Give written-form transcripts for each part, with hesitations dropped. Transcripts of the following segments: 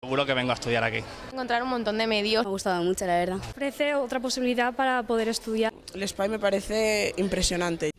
Seguro que vengo a estudiar aquí. Encontrar un montón de medios. Me ha gustado mucho, la verdad. Ofrece otra posibilidad para poder estudiar. El SPY me parece impresionante.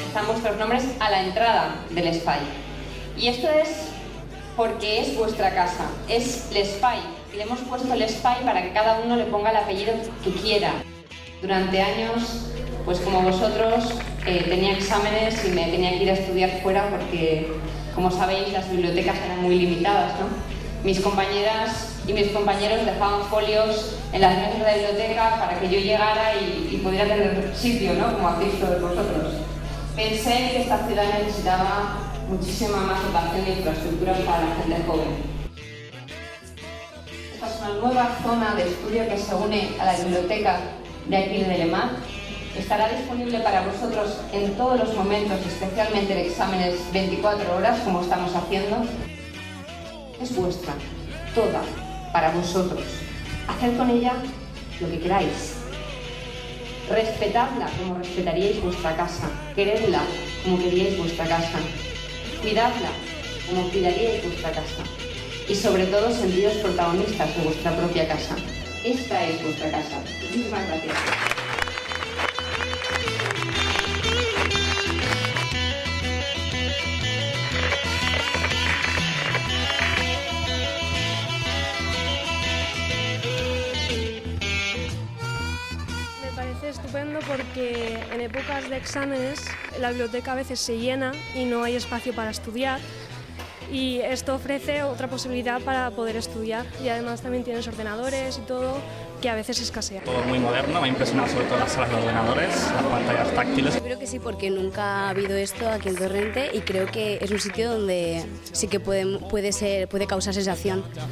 Están vuestros nombres a la entrada del SPY. Y esto es porque es vuestra casa, es el SPY. Y le hemos puesto el SPY para que cada uno le ponga el apellido que quiera. Durante años, pues como vosotros, tenía exámenes y me tenía que ir a estudiar fuera porque, como sabéis, las bibliotecas eran muy limitadas, ¿no? Mis compañeras y mis compañeros dejaban folios en las mesas de la biblioteca para que yo llegara y pudiera tener sitio, ¿no? Como hacéis todos vosotros. Pensé que esta ciudad necesitaba muchísima más dotación de infraestructuras para la gente joven. Esta es una nueva zona de estudio que se une a la biblioteca de aquí de Lemac. Estará disponible para vosotros en todos los momentos, especialmente en exámenes 24 horas, como estamos haciendo. Es vuestra, toda, para vosotros. Haced con ella lo que queráis. Respetadla como respetaríais vuestra casa. Queredla como queríais vuestra casa. Cuidadla como cuidaríais vuestra casa. Y sobre todo, sentidos protagonistas de vuestra propia casa. Esta es vuestra casa. Muchísimas gracias. Estupendo porque en épocas de exámenes la biblioteca a veces se llena y no hay espacio para estudiar, y esto ofrece otra posibilidad para poder estudiar, y además también tienes ordenadores y todo que a veces escasea. Todo muy moderno, me ha impresionado sobre todo las salas de ordenadores, las pantallas táctiles. Yo creo que sí, porque nunca ha habido esto aquí en Torrente y creo que es un sitio donde sí que puede causar sensación. Chao.